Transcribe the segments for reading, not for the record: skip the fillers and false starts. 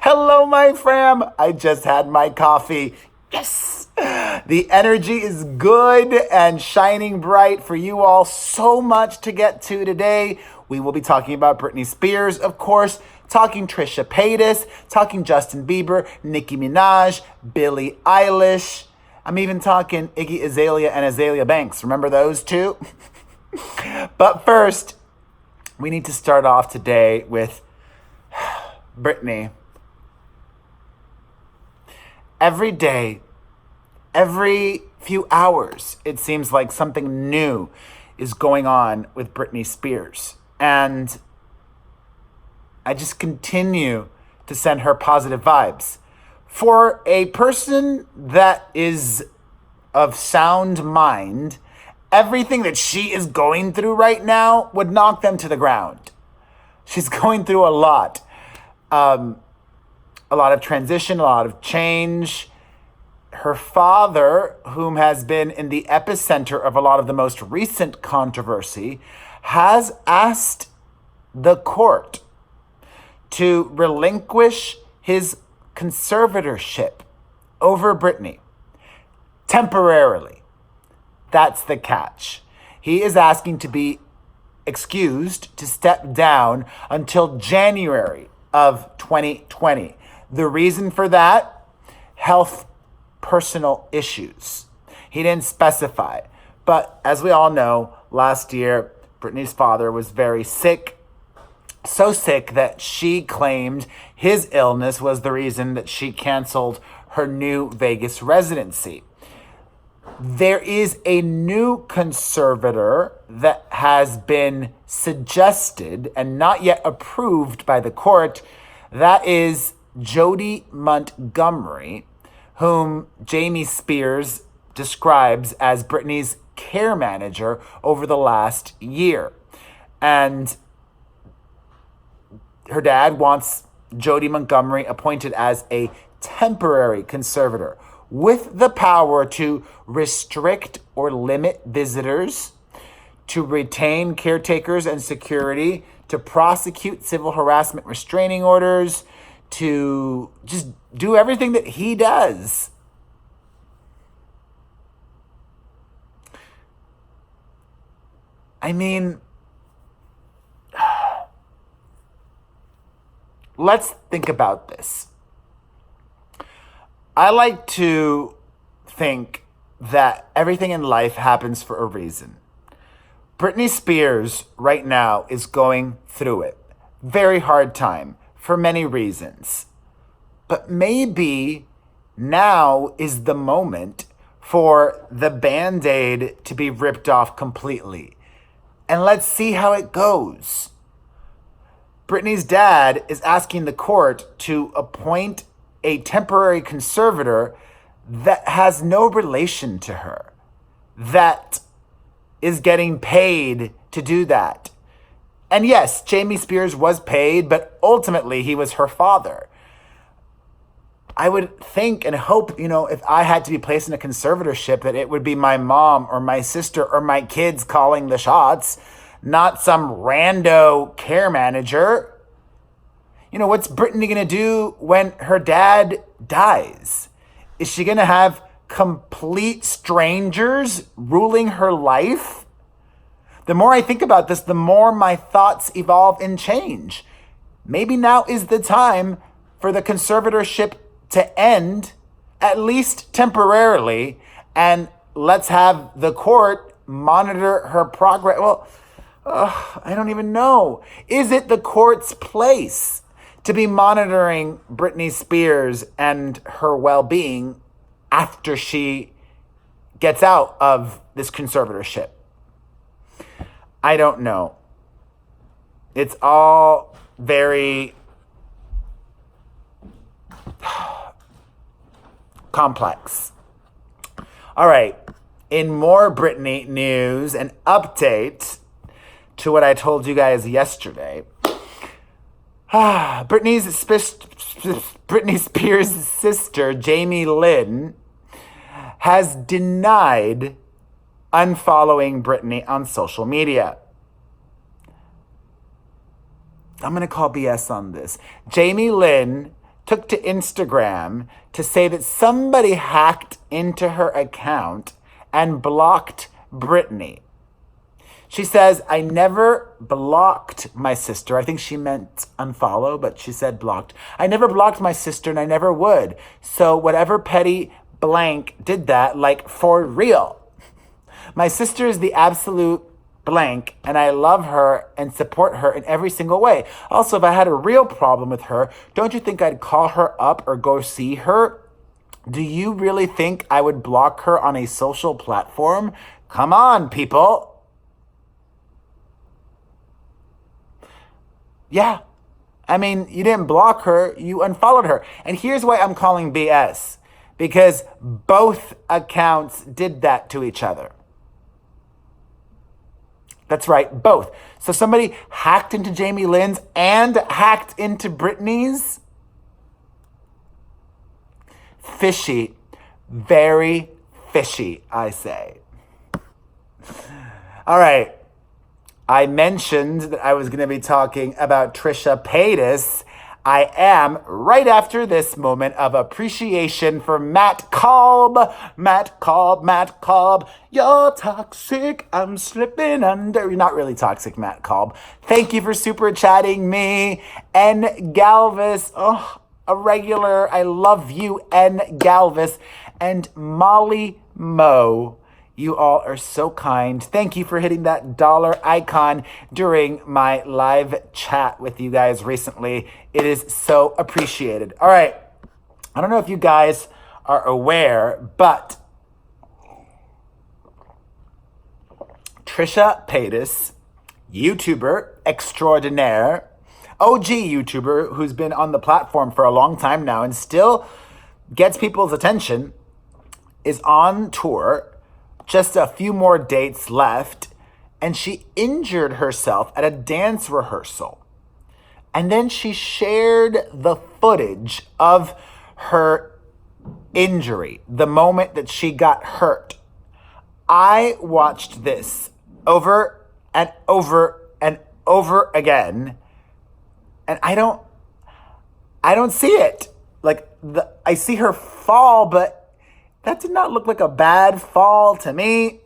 Hello, my fam. I just had my coffee. Yes. The energy is good and shining bright for you all. So much to get to today. We will be talking about Britney Spears, of course, talking Trisha Paytas, talking Justin Bieber, Nicki Minaj, Billie Eilish. I'm even talking Iggy Azealia and Azealia Banks. Remember those two? But first, we need to start off today with Britney. Every day, every few hours, it seems like something new is going on with Britney Spears. And I just continue to send her positive vibes. For a person that is of sound mind, everything that she is going through right now would knock them to the ground. She's going through a lot. A lot of transition, a lot of change. Her father, whom has been in the epicenter of a lot of the most recent controversy, has asked the court to relinquish his conservatorship over Britney temporarily. That's the catch. He is asking to be excused to step down until January of 2020. The reason for that? Health, personal issues. He didn't specify. But as we all know, last year, Britney's father was very sick. So sick that she claimed his illness was the reason that she canceled her new Vegas residency. There is a new conservator that has been suggested and not yet approved by the court. That is Jody Montgomery, whom Jamie Spears describes as Britney's care manager over the last year. And her dad wants Jody Montgomery appointed as a temporary conservator with the power to restrict or limit visitors, to retain caretakers and security, to prosecute civil harassment restraining orders, to just do everything that he does. I mean, let's think about this. I like to think that everything in life happens for a reason. Britney Spears right now is going through it. Very hard time for many reasons. But maybe now is the moment for the Band-Aid to be ripped off completely. And let's see how it goes. Britney's dad is asking the court to appoint a temporary conservator that has no relation to her, that is getting paid to do that. And yes, Jamie Spears was paid, but ultimately he was her father. I would think and hope, if I had to be placed in a conservatorship, that it would be my mom or my sister or my kids calling the shots, not some rando care manager. What's Britney going to do when her dad dies? Is she going to have complete strangers ruling her life? The more I think about this, the more my thoughts evolve and change. Maybe now is the time for the conservatorship to end, at least temporarily, and let's have the court monitor her progress. Well, I don't even know. Is it the court's place to be monitoring Britney Spears and her well-being after she gets out of this conservatorship? I don't know. It's all very complex. All right. In more Britney news and update to what I told you guys yesterday, Britney Spears' sister, Jamie Lynn, has denied unfollowing Britney on social media. I'm going to call BS on this. Jamie Lynn took to Instagram to say that somebody hacked into her account and blocked Britney. She says, I never blocked my sister. I think she meant unfollow, but she said blocked. I never blocked my sister and I never would. So whatever petty blank did that, like for real. My sister is the absolute blank and I love her and support her in every single way. Also, if I had a real problem with her, don't you think I'd call her up or go see her? Do you really think I would block her on a social platform? Come on, people. Yeah. I mean, you didn't block her, you unfollowed her. And here's why I'm calling BS. Because both accounts did that to each other. That's right, both. So somebody hacked into Jamie Lynn's and hacked into Britney's. Fishy. Very fishy, I say. All right. I mentioned that I was going to be talking about Trisha Paytas. I am right after this moment of appreciation for Matt Kolb. Matt Kolb. You're toxic. I'm slipping under. You're not really toxic, Matt Kolb. Thank you for super chatting me. N. Galvis. Oh, a regular. I love you, N. Galvis. And Molly Moe. You all are so kind. Thank you for hitting that dollar icon during my live chat with you guys recently. It is so appreciated. All right. I don't know if you guys are aware, but Trisha Paytas, YouTuber extraordinaire, OG YouTuber who's been on the platform for a long time now and still gets people's attention, is on tour. Just a few more dates left, and she injured herself at a dance rehearsal. And then she shared the footage of her injury, the moment that she got hurt. I watched this over and over and over again, and I don't see it. Like, I see her fall, but that did not look like a bad fall to me.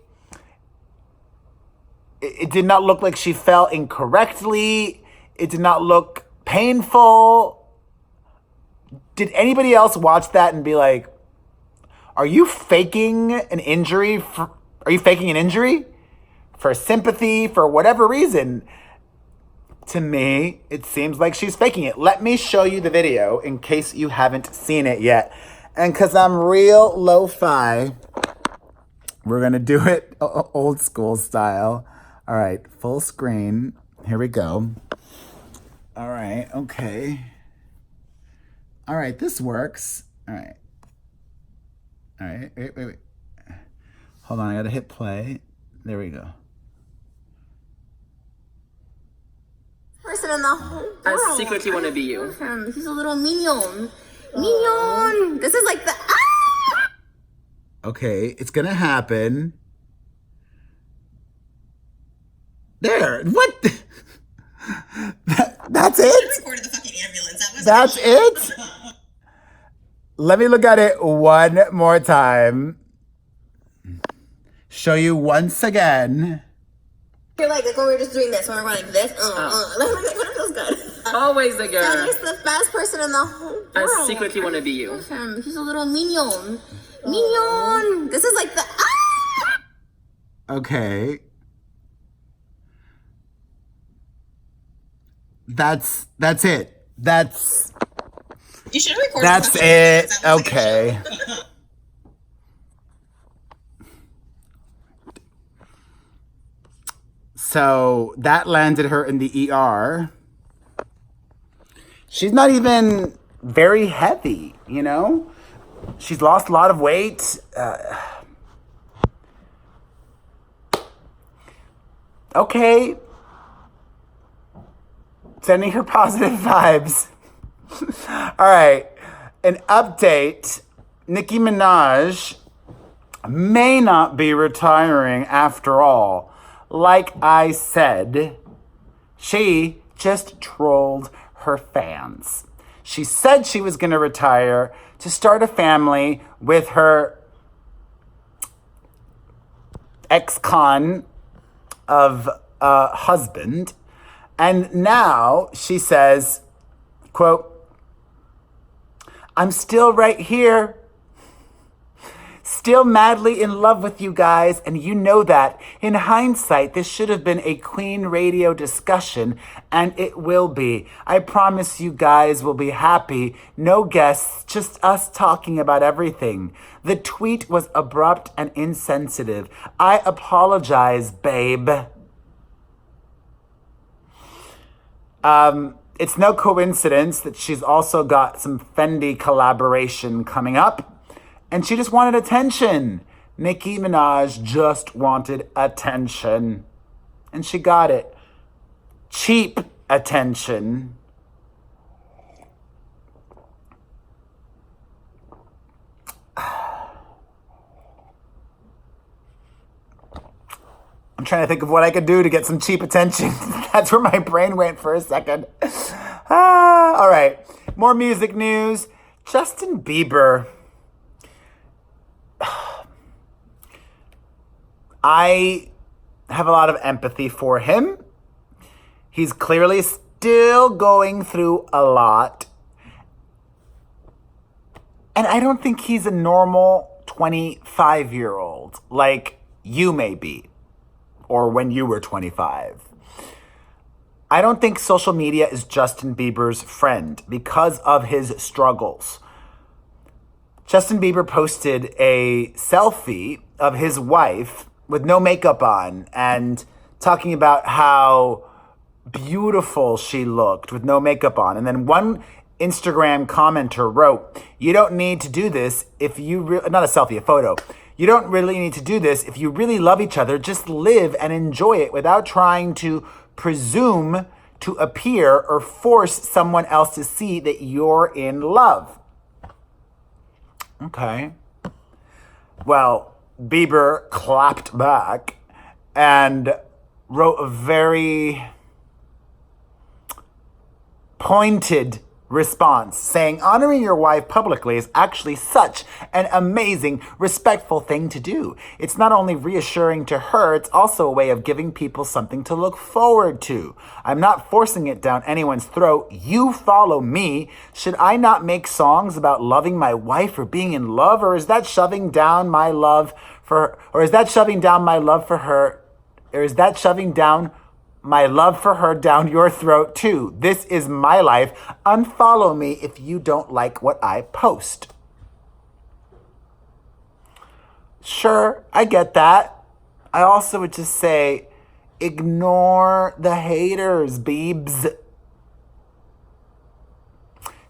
It did not look like she fell incorrectly. It did not look painful. Did anybody else watch that and be like, are you faking an injury? Are you faking an injury? For sympathy, for whatever reason? To me, it seems like she's faking it. Let me show you the video in case you haven't seen it yet. And because I'm real lo-fi, we're going to do it old school style. All right, full screen. Here we go. All right, okay. All right, this works. All right. All right, wait. Hold on, I got to hit play. There we go. Person in the whole world. I secretly want to be you. He's a little mignon. Mignon. This is like the Okay, it's gonna happen. There. What? That's it? I recorded the fucking ambulance. That's it? Let me look at it one more time. Show you once again. You're like when we were just doing this, when we're going like this. Like, it feels good. Always the girl. He's the best person in the whole world. I secretly want to be you. He's a little mignon. Mignon. This is like the Okay. That's it. You should record. That's it. Okay. So that landed her in the ER. She's not even very heavy, you know? She's lost a lot of weight. Okay. Sending her positive vibes. All right. An update. Nicki Minaj may not be retiring after all. Like I said, she just trolled her fans. She said she was going to retire to start a family with her ex-con of husband. And now she says, quote, I'm still right here, still madly in love with you guys, and you know that. In hindsight, this should have been a Queen Radio discussion, and it will be. I promise you guys will be happy. No guests, just us talking about everything. The tweet was abrupt and insensitive. I apologize, babe. It's no coincidence that she's also got some Fendi collaboration coming up. And she just wanted attention. Nicki Minaj just wanted attention. And she got it. Cheap attention. I'm trying to think of what I could do to get some cheap attention. That's where my brain went for a second. All right. More music news. Justin Bieber. I have a lot of empathy for him. He's clearly still going through a lot. And I don't think he's a normal 25-year-old like you may be, or when you were 25. I don't think social media is Justin Bieber's friend because of his struggles. Justin Bieber posted a selfie of his wife with no makeup on and talking about how beautiful she looked with no makeup on. And then one Instagram commenter wrote, you don't need to do this if you, not a selfie, a photo. You don't really need to do this if you really love each other. Just live and enjoy it without trying to presume to appear or force someone else to see that you're in love. Okay. Well, Bieber clapped back and wrote a very pointed response saying, honoring your wife publicly is actually such an amazing, respectful thing to do. It's not only reassuring to her, it's also a way of giving people something to look forward to. I'm not forcing it down anyone's throat. You follow me. Should I not make songs about loving my wife or being in love, or is that shoving down my love for her, or is that shoving down my love for her, or is that shoving down my love for her down your throat too? This is my life. Unfollow me if you don't like what I post. Sure, I get that. I also would just say, ignore the haters, Biebs.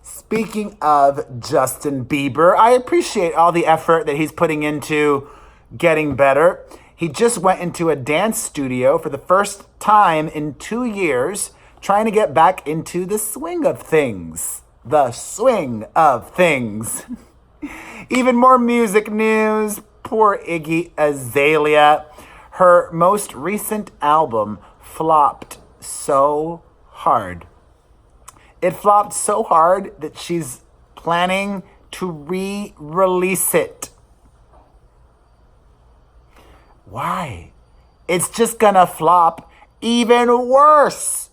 Speaking of Justin Bieber, I appreciate all the effort that he's putting into getting better. He just went into a dance studio for the first time in 2 years, trying to get back into the swing of things. The swing of things. Even more music news. Poor Iggy Azealia. Her most recent album flopped so hard. It flopped so hard that she's planning to re-release it. Why? It's just gonna flop even worse.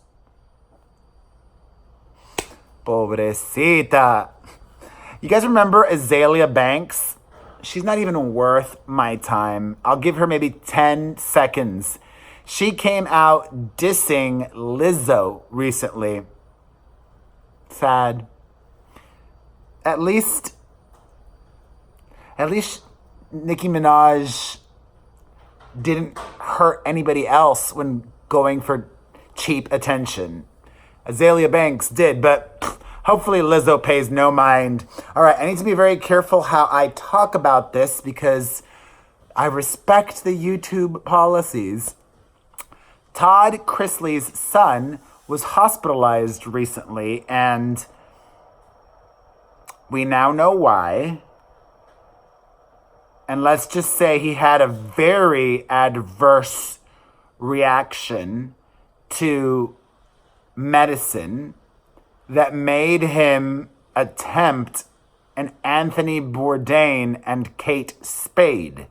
Pobrecita. You guys remember Azealia Banks? She's not even worth my time. I'll give her maybe 10 seconds. She came out dissing Lizzo recently. Sad. At least Nicki Minaj didn't hurt anybody else when going for cheap attention. Azealia Banks did, but hopefully Lizzo pays no mind. All right, I need to be very careful how I talk about this because I respect the YouTube policies. Todd Chrisley's son was hospitalized recently, and we now know why. And let's just say he had a very adverse reaction to medicine that made him attempt an Anthony Bourdain and Kate Spade,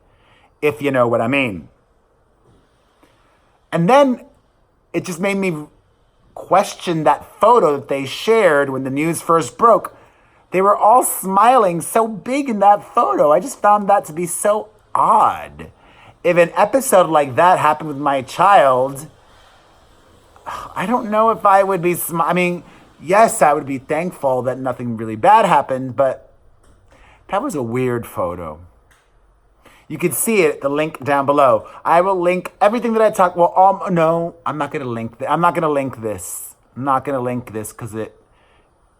if you know what I mean. And then it just made me question that photo that they shared when the news first broke. They were all smiling so big in that photo. I just found that to be so odd. If an episode like that happened with my child, I don't know if I would be I mean, yes, I would be thankful that nothing really bad happened, but that was a weird photo. You can see it, the link down below. I will link everything that I talk. Well, no, I'm not going to link this. I'm not going to link this. I'm not going to link this because it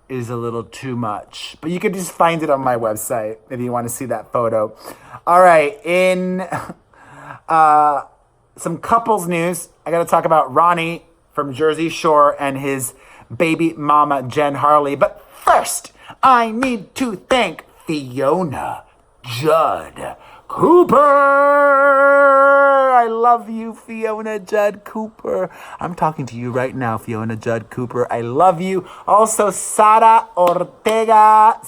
is a little too much. But you can just find it on my website if you want to see that photo. All right, in some couples news, I got to talk about Ronnie from Jersey Shore and his baby mama, Jen Harley. But first, I need to thank Fiona Judd Cooper. I love you, Fiona Judd Cooper. I'm talking to you right now, Fiona Judd Cooper. I love you. Also, Sarah Ortega,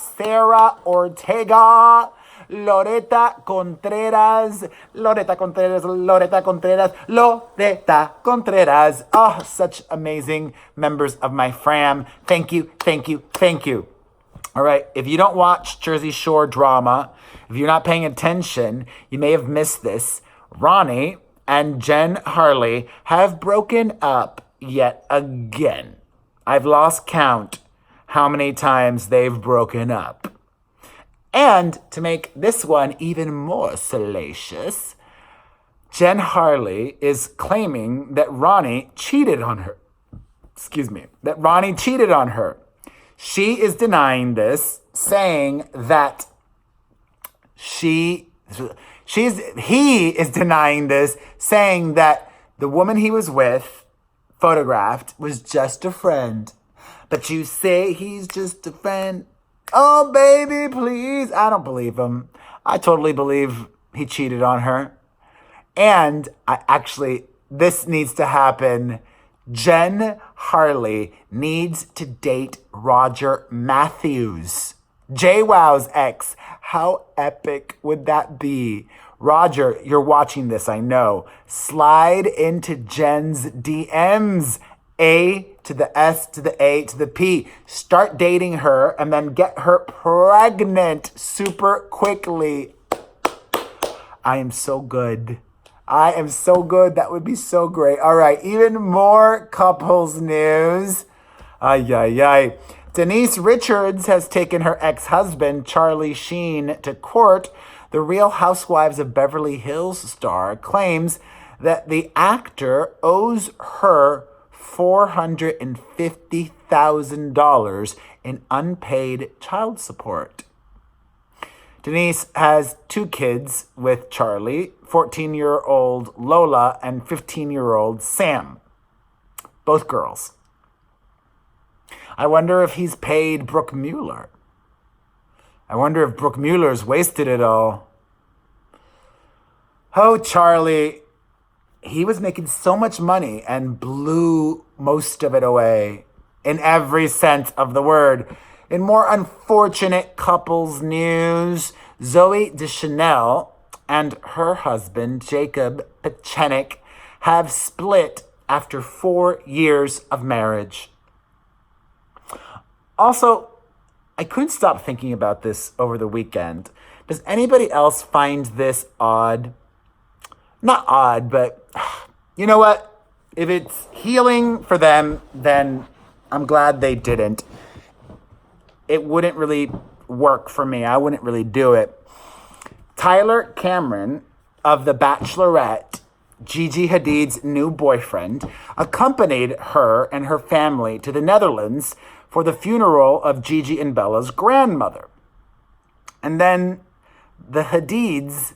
Loreta Contreras. Oh, such amazing members of my fam. Thank you, thank you, thank you. All right, if you don't watch Jersey Shore drama, if you're not paying attention, you may have missed this. Ronnie and Jen Harley have broken up yet again. I've lost count how many times they've broken up. And to make this one even more salacious, Jen Harley is claiming that Ronnie cheated on her. That Ronnie cheated on her. She is denying this, saying that he is denying this, saying that the woman he was with, photographed, was just a friend. But you say he's just a friend. Oh, baby, please. I don't believe him. I totally believe he cheated on her. And this needs to happen. Jen Harley needs to date Roger Matthews, JWoww's ex. How epic would that be? Roger, you're watching this, I know. Slide into Jen's DMs. A to the S to the A to the P. Start dating her and then get her pregnant super quickly. I am so good. That would be so great. All right, even more couples news. Denise Richards has taken her ex-husband, Charlie Sheen, to court. The Real Housewives of Beverly Hills star claims that the actor owes her $450,000 in unpaid child support. Denise has 2 kids with Charlie, 14-year-old Lola and 15-year-old Sam. Both girls. I wonder if he's paid Brooke Mueller. I wonder if Brooke Mueller's wasted it all. Oh, Charlie. He was making so much money and blew most of it away in every sense of the word. In more unfortunate couples news, Zooey Deschanel and her husband, Jacob Pechenik, have split after 4 years of marriage. Also, I couldn't stop thinking about this over the weekend. Does anybody else find this odd? Not odd, but you know what? If it's healing for them, then I'm glad they didn't. It wouldn't really work for me. I wouldn't really do it. Tyler Cameron of The Bachelorette, Gigi Hadid's new boyfriend, accompanied her and her family to the Netherlands for the funeral of Gigi and Bella's grandmother. And then the Hadids,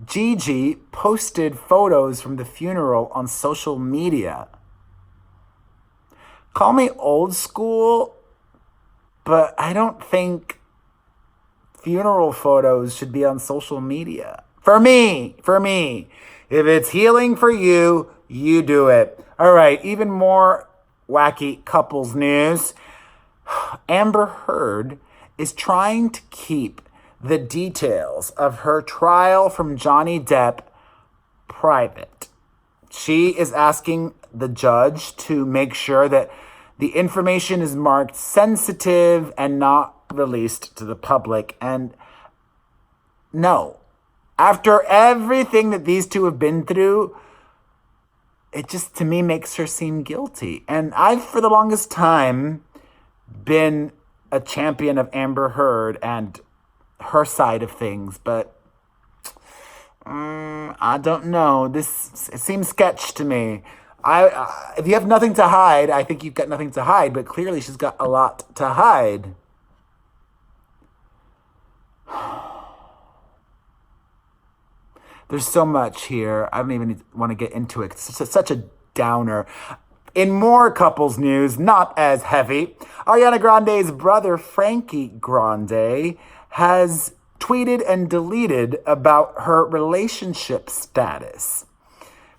Gigi posted photos from the funeral on social media. Call me old school, but I don't think funeral photos should be on social media. For me. If it's healing for you, you do it. All right, even more wacky couples news. Amber Heard is trying to keep the details of her trial from Johnny Depp private. She is asking the judge to make sure that the information is marked sensitive and not released to the public. And no, after everything that these two have been through, it just, to me, makes her seem guilty. And I've, for the longest time, been a champion of Amber Heard and her side of things, but I don't know. It seems sketch to me. If you have nothing to hide, I think you've got nothing to hide, but clearly she's got a lot to hide. There's so much here. I don't even want to get into it. It's such a downer. In more couples news, not as heavy, Ariana Grande's brother, Frankie Grande, has tweeted and deleted about her relationship status.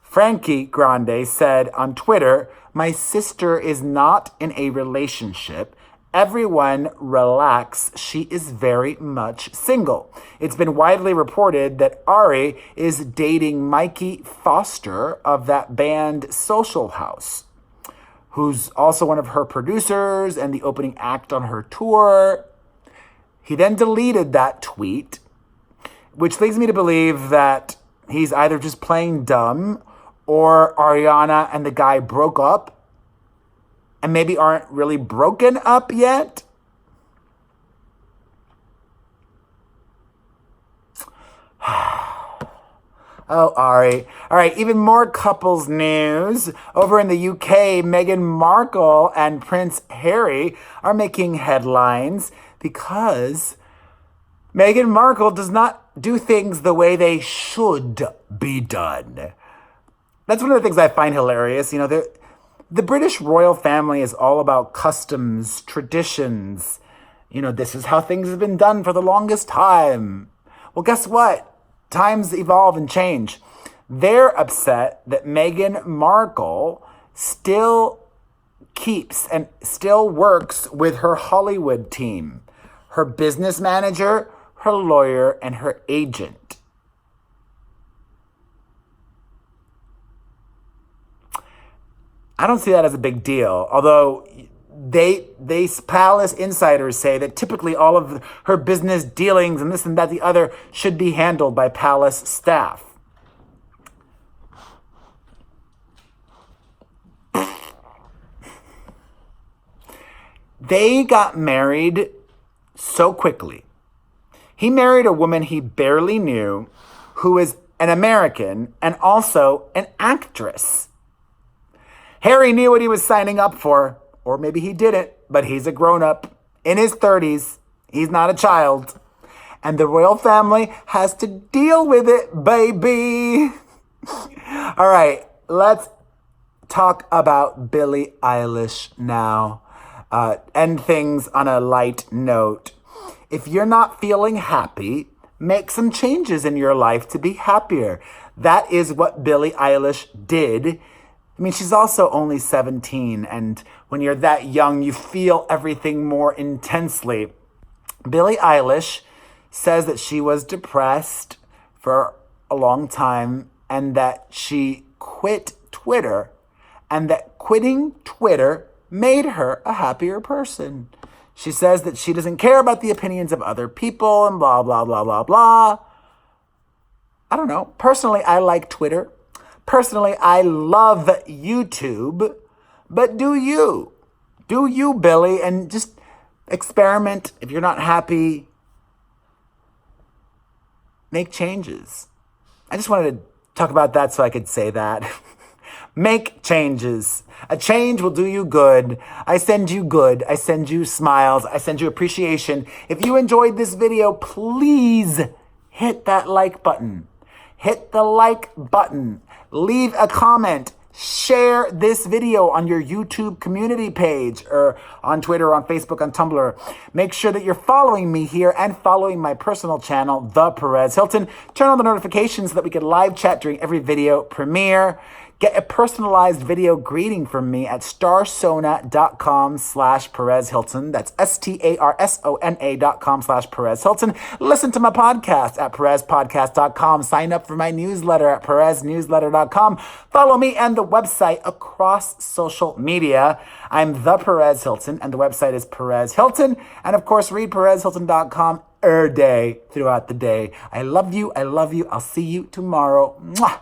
Frankie Grande said on Twitter, "My sister is not in a relationship. Everyone relax. She is very much single." It's been widely reported that Ari is dating Mikey Foster of that band Social House, who's also one of her producers and the opening act on her tour. He then deleted that tweet, which leads me to believe that he's either just playing dumb or Ariana and the guy broke up and maybe aren't really broken up yet. Oh, Ari. All right, even more couples news. Over in the UK, Meghan Markle and Prince Harry are making headlines because Meghan Markle does not do things the way they should be done. That's one of the things I find hilarious. You know, the British royal family is all about customs, traditions. You know, this is how things have been done for the longest time. Well, guess what? Times evolve and change. They're upset that Meghan Markle still keeps and still works with her Hollywood team, her business manager, her lawyer, and her agent. I don't see that as a big deal, although they palace insiders say that typically all of her business dealings and this and that, the other, should be handled by palace staff. They got married so quickly. He married a woman he barely knew, who is an American and also an actress. Harry knew what he was signing up for, or maybe he didn't, but he's a grown-up in his 30s. He's not a child. And the royal family has to deal with it, baby. All right, let's talk about Billie Eilish now. End things on a light note. If you're not feeling happy, make some changes in your life to be happier. That is what Billie Eilish did. I mean, she's also only 17, and when you're that young, you feel everything more intensely. Billie Eilish says that she was depressed for a long time and that she quit Twitter, and that quitting Twitter made her a happier person. She says that she doesn't care about the opinions of other people and blah, blah, blah, blah, blah. I don't know. Personally, I like Twitter. Personally, I love YouTube. But do you? Do you, Billie? And just experiment. If you're not happy, make changes. I just wanted to talk about that so I could say that. Make changes. A change will do you good. I send you good. I send you smiles. I send you appreciation. If you enjoyed this video, please hit that like button. Hit the like button. Leave a comment. Share this video on your YouTube community page or on Twitter, on Facebook, on Tumblr. Make sure that you're following me here and following my personal channel, The Perez Hilton. Turn on the notifications so that we can live chat during every video premiere. Get a personalized video greeting from me at starsona.com/Perez Hilton. That's starsona.com/Perez Hilton. Listen to my podcast at perezpodcast.com. Sign up for my newsletter at pereznewsletter.com. Follow me and the website across social media. I'm the Perez Hilton, and the website is Perez Hilton. And of course, read perezhilton.com day throughout the day. I love you. I'll see you tomorrow. Mwah!